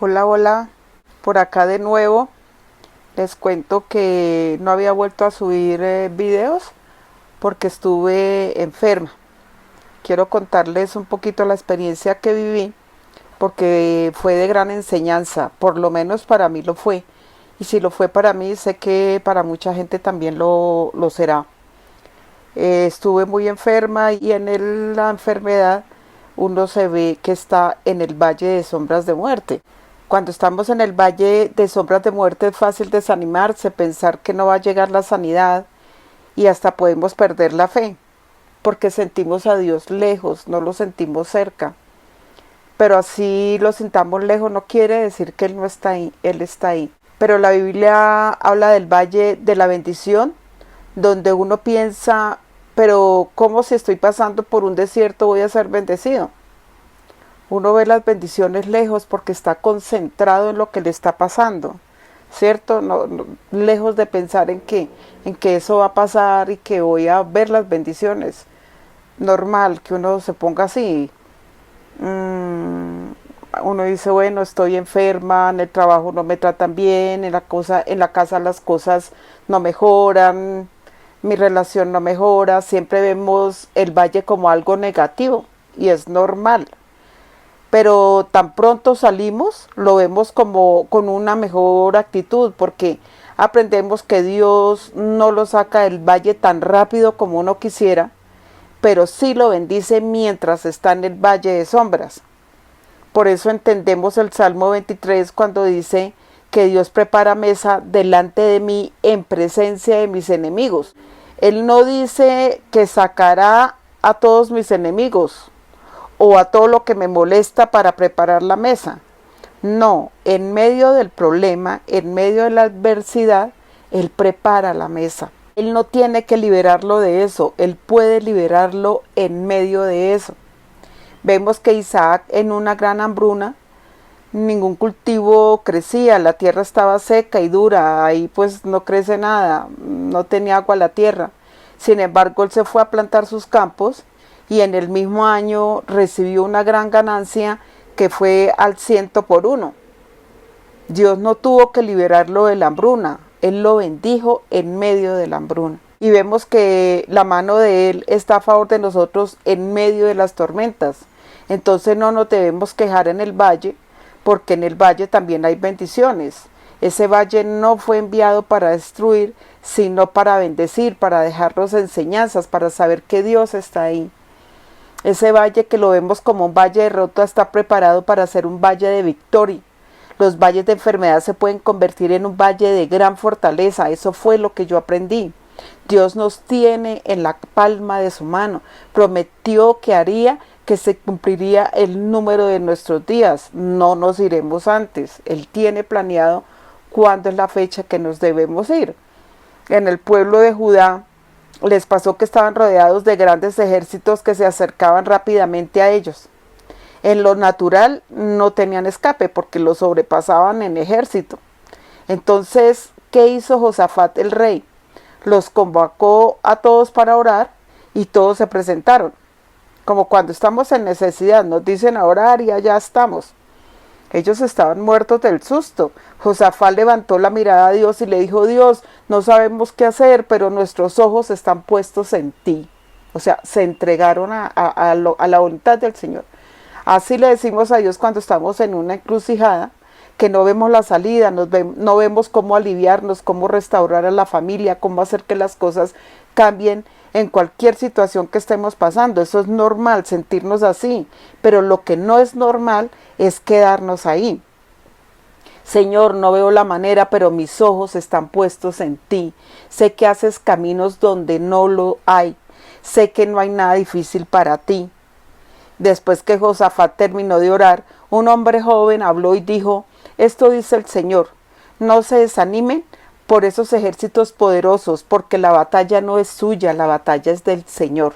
Hola, hola, por acá de nuevo. Les cuento que no había vuelto a subir videos porque estuve enferma. Quiero contarles un poquito la experiencia que viví porque fue de gran enseñanza, por lo menos para mí lo fue. Y si lo fue para mí, sé que para mucha gente también lo será. Estuve muy enferma y la enfermedad uno se ve que está en el valle de sombras de muerte. Cuando estamos en el valle de sombras de muerte es fácil desanimarse, pensar que no va a llegar la sanidad y hasta podemos perder la fe, porque sentimos a Dios lejos, no lo sentimos cerca. Pero así lo sintamos lejos no quiere decir que Él no está ahí, Él está ahí. Pero la Biblia habla del valle de la bendición, donde uno piensa, pero ¿cómo si estoy pasando por un desierto voy a ser bendecido? Uno ve las bendiciones lejos porque está concentrado en lo que le está pasando, ¿cierto? Lejos de pensar en que eso va a pasar y que voy a ver las bendiciones. Normal que uno se ponga así. Uno dice, bueno, estoy enferma, en el trabajo no me tratan bien, en la casa las cosas no mejoran, mi relación no mejora, siempre vemos el valle como algo negativo y es normal. Pero tan pronto salimos, lo vemos como con una mejor actitud, porque aprendemos que Dios no lo saca del valle tan rápido como uno quisiera, pero sí lo bendice mientras está en el valle de sombras. Por eso entendemos el Salmo 23 cuando dice que Dios prepara mesa delante de mí en presencia de mis enemigos. Él no dice que sacará a todos mis enemigos o a todo lo que me molesta para preparar la mesa. No, en medio del problema, en medio de la adversidad, Él prepara la mesa. Él no tiene que liberarlo de eso, Él puede liberarlo en medio de eso. Vemos que Isaac en una gran hambruna, ningún cultivo crecía, la tierra estaba seca y dura, ahí pues no crece nada, no tenía agua la tierra. Sin embargo, él se fue a plantar sus campos y en el mismo año recibió una gran ganancia que fue al 100 por 1. Dios no tuvo que liberarlo de la hambruna, Él lo bendijo en medio de la hambruna. Y vemos que la mano de Él está a favor de nosotros en medio de las tormentas. Entonces no nos debemos quejar en el valle, porque en el valle también hay bendiciones. Ese valle no fue enviado para destruir, sino para bendecir, para dejarnos enseñanzas, para saber que Dios está ahí. Ese valle que lo vemos como un valle de derrota está preparado para ser un valle de victoria. Los valles de enfermedad se pueden convertir en un valle de gran fortaleza. Eso fue lo que yo aprendí. Dios nos tiene en la palma de su mano. Prometió que haría que se cumpliría el número de nuestros días. No nos iremos antes. Él tiene planeado cuándo es la fecha que nos debemos ir. En el pueblo de Judá les pasó que estaban rodeados de grandes ejércitos que se acercaban rápidamente a ellos. En lo natural no tenían escape porque los sobrepasaban en ejército. Entonces, ¿qué hizo Josafat el rey? Los convocó a todos para orar y todos se presentaron. Como cuando estamos en necesidad, nos dicen a orar y allá estamos. Ellos estaban muertos del susto. Josafat levantó la mirada a Dios y le dijo, Dios, no sabemos qué hacer, pero nuestros ojos están puestos en ti. O sea, se entregaron a la voluntad del Señor. Así le decimos a Dios cuando estamos en una encrucijada, que no vemos la salida, no vemos cómo aliviarnos, cómo restaurar a la familia, cómo hacer que las cosas cambien en cualquier situación que estemos pasando. Eso es normal, sentirnos así, pero lo que no es normal es quedarnos ahí. Señor, no veo la manera, pero mis ojos están puestos en ti. Sé que haces caminos donde no lo hay. Sé que no hay nada difícil para ti. Después que Josafat terminó de orar, un hombre joven habló y dijo, esto dice el Señor, no se desanimen por esos ejércitos poderosos, porque la batalla no es suya, la batalla es del Señor.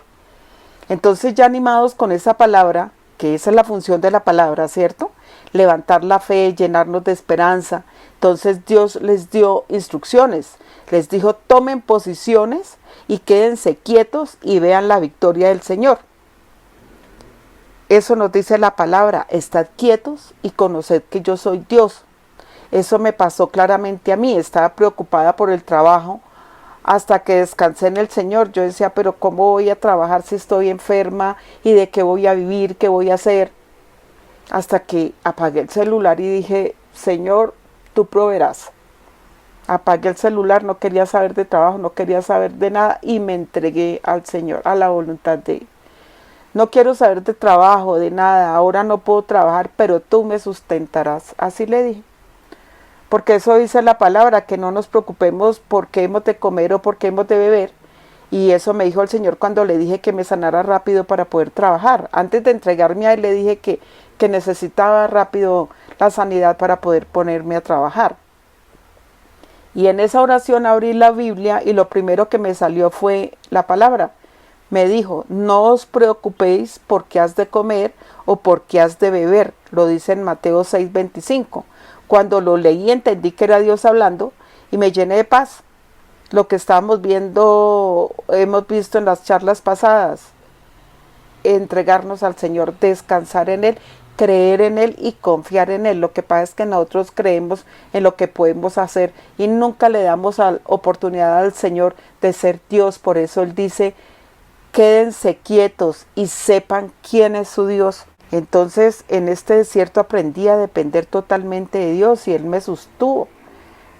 Entonces ya animados con esa palabra, que esa es la función de la palabra, ¿cierto? Levantar la fe, llenarnos de esperanza. Entonces Dios les dio instrucciones, les dijo, tomen posiciones y quédense quietos y vean la victoria del Señor. Eso nos dice la palabra, estad quietos y conoced que yo soy Dios. Eso me pasó claramente a mí, estaba preocupada por el trabajo hasta que descansé en el Señor. Yo decía, pero ¿cómo voy a trabajar si estoy enferma? ¿Y de qué voy a vivir? ¿Qué voy a hacer? Hasta que apagué el celular y dije, Señor, tú proveerás. Apagué el celular, no quería saber de trabajo, no quería saber de nada y me entregué al Señor, a la voluntad de Él. No quiero saber de trabajo, de nada, ahora no puedo trabajar, pero tú me sustentarás. Así le dije. Porque eso dice la palabra, que no nos preocupemos por qué hemos de comer o por qué hemos de beber. Y eso me dijo el Señor cuando le dije que me sanara rápido para poder trabajar. Antes de entregarme a Él le dije que necesitaba rápido la sanidad para poder ponerme a trabajar. Y en esa oración abrí la Biblia y lo primero que me salió fue la palabra. Me dijo, no os preocupéis por qué has de comer o por qué has de beber. Lo dice en Mateo 6:25. Cuando lo leí entendí que era Dios hablando y me llené de paz. Lo que estábamos viendo, hemos visto en las charlas pasadas. Entregarnos al Señor, descansar en Él, creer en Él y confiar en Él. Lo que pasa es que nosotros creemos en lo que podemos hacer y nunca le damos oportunidad al Señor de ser Dios. Por eso Él dice, quédense quietos y sepan quién es su Dios. Entonces en este desierto aprendí a depender totalmente de Dios y Él me sostuvo,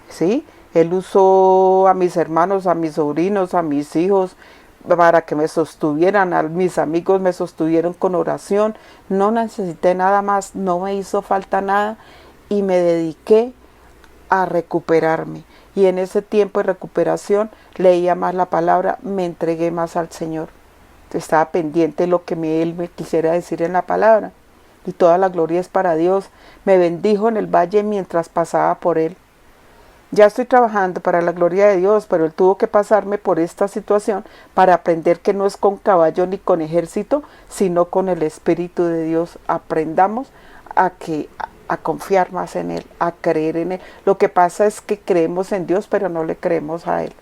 ¿sí? Él usó a mis hermanos, a mis sobrinos, a mis hijos para que me sostuvieran, a mis amigos me sostuvieron con oración. No necesité nada más, no me hizo falta nada y me dediqué a recuperarme. Y en ese tiempo de recuperación leía más la palabra, me entregué más al Señor. Estaba pendiente de lo que Él me quisiera decir en la palabra. Y toda la gloria es para Dios. Me bendijo en el valle mientras pasaba por Él. Ya estoy trabajando para la gloria de Dios, pero Él tuvo que pasarme por esta situación para aprender que no es con caballo ni con ejército, sino con el Espíritu de Dios. Aprendamos a confiar más en Él, a creer en Él. Lo que pasa es que creemos en Dios, pero no le creemos a Él.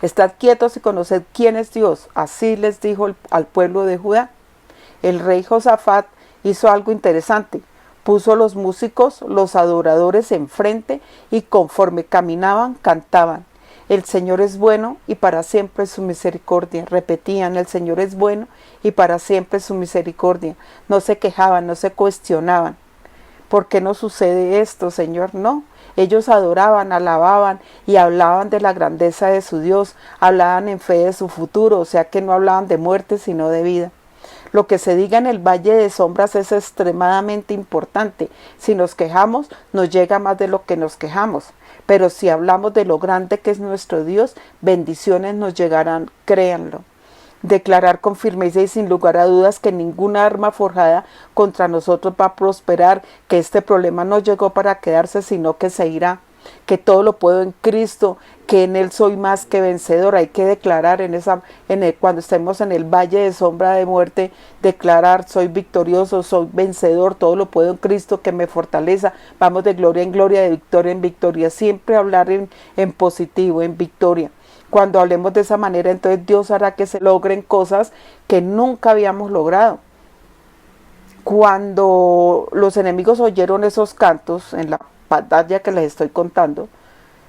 Estad quietos y conoced quién es Dios. Así les dijo al pueblo de Judá. El rey Josafat hizo algo interesante. Puso los músicos, los adoradores enfrente y conforme caminaban, cantaban. El Señor es bueno y para siempre es su misericordia. Repetían, el Señor es bueno y para siempre es su misericordia. No se quejaban, no se cuestionaban. ¿Por qué no sucede esto, Señor? No. Ellos adoraban, alababan y hablaban de la grandeza de su Dios, hablaban en fe de su futuro, o sea que no hablaban de muerte sino de vida. Lo que se diga en el valle de sombras es extremadamente importante. Si nos quejamos, nos llega más de lo que nos quejamos. Pero si hablamos de lo grande que es nuestro Dios, bendiciones nos llegarán, créanlo. Declarar con firmeza y sin lugar a dudas que ninguna arma forjada contra nosotros va a prosperar, que este problema no llegó para quedarse, sino que se irá, que todo lo puedo en Cristo, que en Él soy más que vencedor. Hay que declarar cuando estemos en el valle de sombra de muerte, declarar, soy victorioso, soy vencedor, todo lo puedo en Cristo que me fortaleza. Vamos de gloria en gloria, de victoria en victoria, siempre hablar en positivo, en victoria. Cuando hablemos de esa manera, entonces Dios hará que se logren cosas que nunca habíamos logrado. Cuando los enemigos oyeron esos cantos en la batalla que les estoy contando,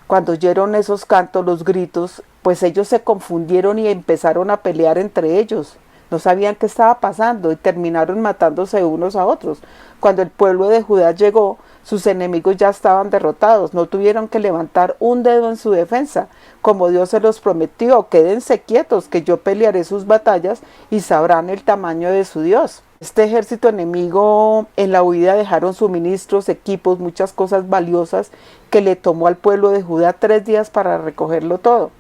cuando oyeron esos cantos, los gritos, pues ellos se confundieron y empezaron a pelear entre ellos. No sabían qué estaba pasando y terminaron matándose unos a otros. Cuando el pueblo de Judá llegó, sus enemigos ya estaban derrotados, no tuvieron que levantar un dedo en su defensa. Como Dios se los prometió, quédense quietos, que yo pelearé sus batallas y sabrán el tamaño de su Dios. Este ejército enemigo en la huida dejaron suministros, equipos, muchas cosas valiosas que le tomó al pueblo de Judá 3 días para recogerlo todo.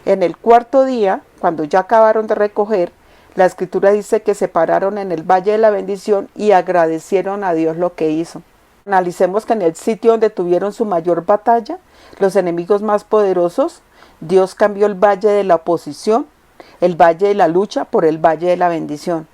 En el cuarto día, cuando ya acabaron de recoger, la escritura dice que se pararon en el valle de la bendición y agradecieron a Dios lo que hizo. Analicemos que en el sitio donde tuvieron su mayor batalla, los enemigos más poderosos, Dios cambió el valle de la oposición, el valle de la lucha por el valle de la bendición.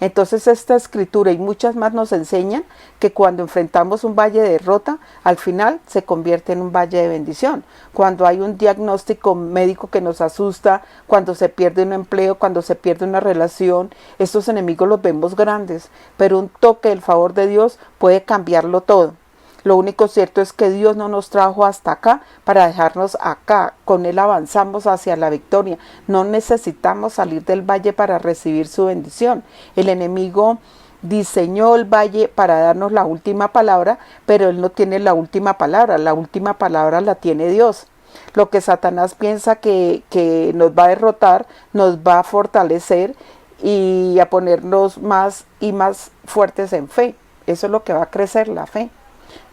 Entonces esta escritura y muchas más nos enseñan que cuando enfrentamos un valle de derrota, al final se convierte en un valle de bendición. Cuando hay un diagnóstico médico que nos asusta, cuando se pierde un empleo, cuando se pierde una relación, estos enemigos los vemos grandes, pero un toque del favor de Dios puede cambiarlo todo. Lo único cierto es que Dios no nos trajo hasta acá para dejarnos acá. Con Él avanzamos hacia la victoria. No necesitamos salir del valle para recibir su bendición. El enemigo diseñó el valle para darnos la última palabra, pero Él no tiene la última palabra. La última palabra la tiene Dios. Lo que Satanás piensa que nos va a derrotar, nos va a fortalecer y a ponernos más y más fuertes en fe. Eso es lo que va a crecer, la fe.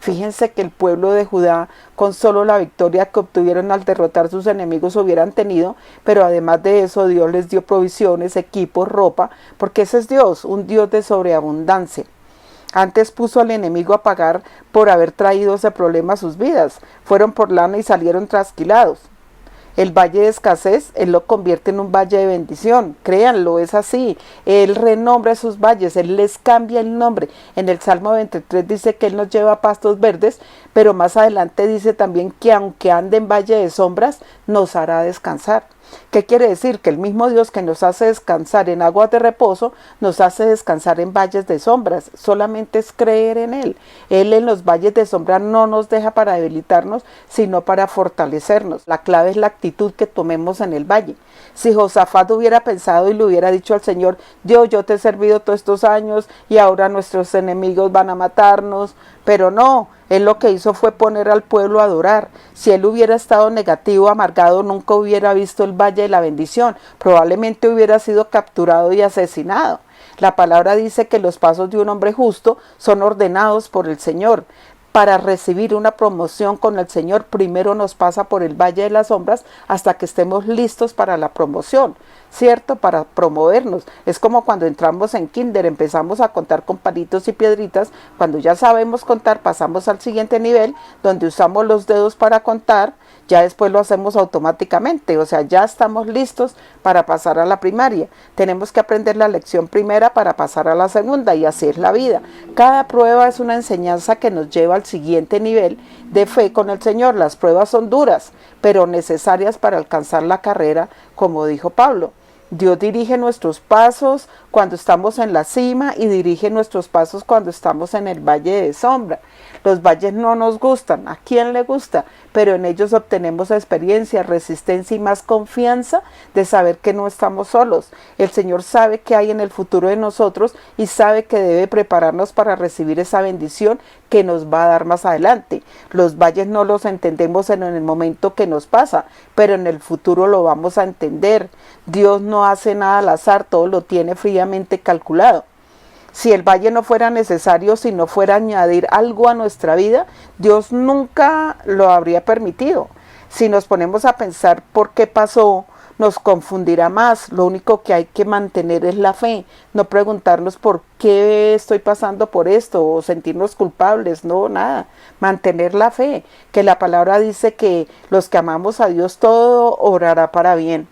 Fíjense que el pueblo de Judá, con solo la victoria que obtuvieron al derrotar sus enemigos, hubieran tenido, pero además de eso Dios les dio provisiones, equipos, ropa, porque ese es Dios, un Dios de sobreabundancia. Antes puso al enemigo a pagar por haber traído ese problema a sus vidas. Fueron por lana y salieron trasquilados. El valle de escasez, Él lo convierte en un valle de bendición. Créanlo, es así. Él renombra esos valles, Él les cambia el nombre. En el Salmo 23 dice que Él nos lleva a pastos verdes, pero más adelante dice también que aunque ande en valle de sombras, nos hará descansar. ¿Qué quiere decir? Que el mismo Dios que nos hace descansar en aguas de reposo, nos hace descansar en valles de sombras. Solamente es creer en Él. Él en los valles de sombra no nos deja para debilitarnos, sino para fortalecernos. La clave es la actitud que tomemos en el valle. Si Josafat hubiera pensado y le hubiera dicho al Señor, Dios, yo te he servido todos estos años y ahora nuestros enemigos van a matarnos, pero no, él lo que hizo fue poner al pueblo a adorar. Si él hubiera estado negativo, amargado, nunca hubiera visto el valle de la bendición. Probablemente hubiera sido capturado y asesinado. La palabra dice que los pasos de un hombre justo son ordenados por el Señor. Para recibir una promoción con el Señor, primero nos pasa por el valle de las sombras hasta que estemos listos para la promoción, ¿cierto? Para promovernos. Es como cuando entramos en kinder, empezamos a contar con palitos y piedritas. Cuando ya sabemos contar, pasamos al siguiente nivel, donde usamos los dedos para contar. Ya después lo hacemos automáticamente, o sea, ya estamos listos para pasar a la primaria. Tenemos que aprender la lección primera para pasar a la segunda, y así es la vida. Cada prueba es una enseñanza que nos lleva al siguiente nivel de fe con el Señor. Las pruebas son duras, pero necesarias para alcanzar la carrera, como dijo Pablo. Dios dirige nuestros pasos cuando estamos en la cima y dirige nuestros pasos cuando estamos en el valle de sombra. Los valles no nos gustan, ¿a quién le gusta? Pero en ellos obtenemos experiencia, resistencia y más confianza de saber que no estamos solos. El Señor sabe qué hay en el futuro de nosotros y sabe que debe prepararnos para recibir esa bendición que nos va a dar más adelante. Los valles no los entendemos en el momento que nos pasa, pero en el futuro lo vamos a entender. Dios no hace nada al azar, todo lo tiene fríamente calculado. Si el valle no fuera necesario, si no fuera añadir algo a nuestra vida, Dios nunca lo habría permitido. Si nos ponemos a pensar por qué pasó, nos confundirá más. Lo único que hay que mantener es la fe, no preguntarnos por qué estoy pasando por esto o sentirnos culpables, no, nada. Mantener la fe, que la palabra dice que los que amamos a Dios todo obrará para bien.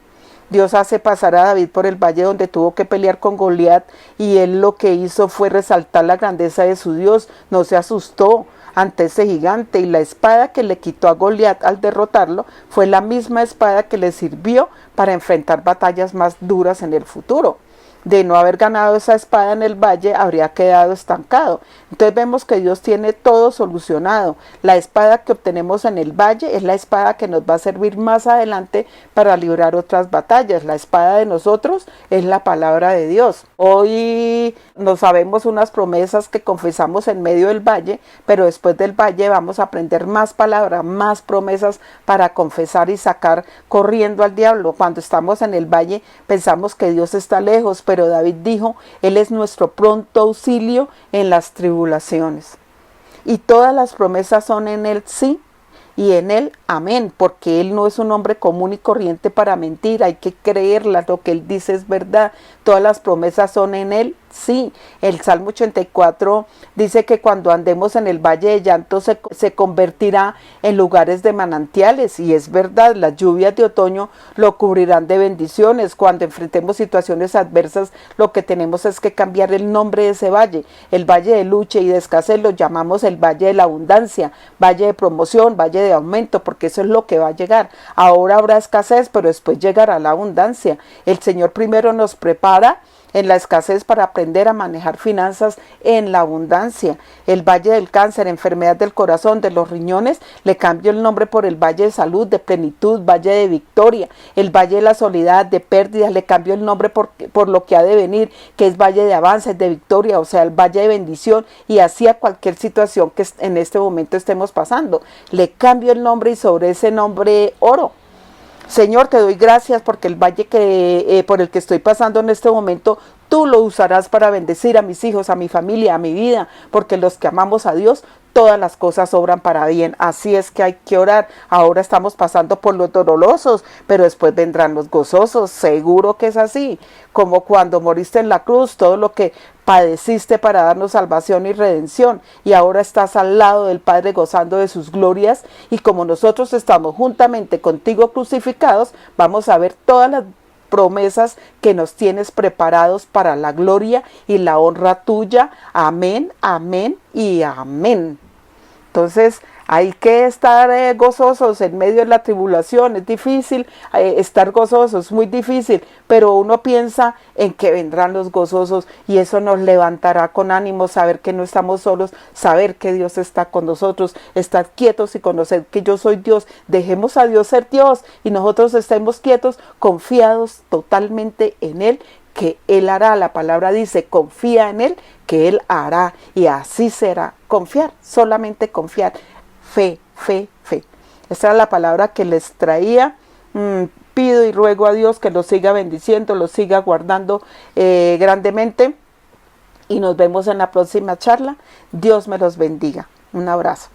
Dios hace pasar a David por el valle donde tuvo que pelear con Goliat, y él lo que hizo fue resaltar la grandeza de su Dios. No se asustó ante ese gigante, y la espada que le quitó a Goliat al derrotarlo fue la misma espada que le sirvió para enfrentar batallas más duras en el futuro. De no haber ganado esa espada en el valle, habría quedado estancado. Entonces vemos que Dios tiene todo solucionado. La espada que obtenemos en el valle es la espada que nos va a servir más adelante para librar otras batallas. La espada de nosotros es la palabra de Dios. Hoy nos sabemos unas promesas que confesamos en medio del valle, pero después del valle vamos a aprender más palabras, más promesas para confesar y sacar corriendo al diablo. Cuando estamos en el valle pensamos que Dios está lejos, pero David dijo, Él es nuestro pronto auxilio en las tribulaciones. Y todas las promesas son en Él sí y en Él amén, porque Él no es un hombre común y corriente para mentir, hay que creerlas, lo que Él dice es verdad. Todas las promesas son en Él Sí, el Salmo 84 dice que cuando andemos en el valle de llanto se convertirá en lugares de manantiales, y es verdad, las lluvias de otoño lo cubrirán de bendiciones. Cuando enfrentemos situaciones adversas, lo que tenemos es que cambiar el nombre de ese valle. El valle de lucha y de escasez lo llamamos el valle de la abundancia, valle de promoción, valle de aumento, porque eso es lo que va a llegar. Ahora habrá escasez, pero después llegará la abundancia. El Señor primero nos prepara en la escasez para aprender a manejar finanzas en la abundancia. El valle del cáncer, enfermedad del corazón, de los riñones, le cambio el nombre por el valle de salud, de plenitud, valle de victoria. El valle de la soledad, de pérdidas, le cambio el nombre por lo que ha de venir, que es valle de avances, de victoria, o sea, el valle de bendición, y así a cualquier situación que en este momento estemos pasando. Le cambio el nombre y sobre ese nombre oro. Señor, te doy gracias porque el valle por el que estoy pasando en este momento, tú lo usarás para bendecir a mis hijos, a mi familia, a mi vida, porque los que amamos a Dios, todas las cosas obran para bien. Así es que hay que orar. Ahora estamos pasando por los dolorosos, pero después vendrán los gozosos. Seguro que es así. Como cuando moriste en la cruz, todo lo que padeciste para darnos salvación y redención, y ahora estás al lado del Padre gozando de sus glorias, y como nosotros estamos juntamente contigo crucificados, vamos a ver todas las promesas que nos tienes preparados para la gloria y la honra tuya. Amén, amén y amén. Entonces hay que estar gozosos en medio de la tribulación. Es difícil estar gozosos, muy difícil, pero uno piensa en que vendrán los gozosos y eso nos levantará con ánimo, saber que no estamos solos, saber que Dios está con nosotros. Estar quietos y conocer que yo soy Dios. Dejemos a Dios ser Dios y nosotros estemos quietos, confiados totalmente en Él, que Él hará. La palabra dice, confía en Él, que Él hará, y así será. Confiar, solamente confiar. Fe, fe, fe. Esta era la palabra que les traía. Pido y ruego a Dios que los siga bendiciendo, los siga guardando grandemente, y nos vemos en la próxima charla. Dios me los bendiga. Un abrazo.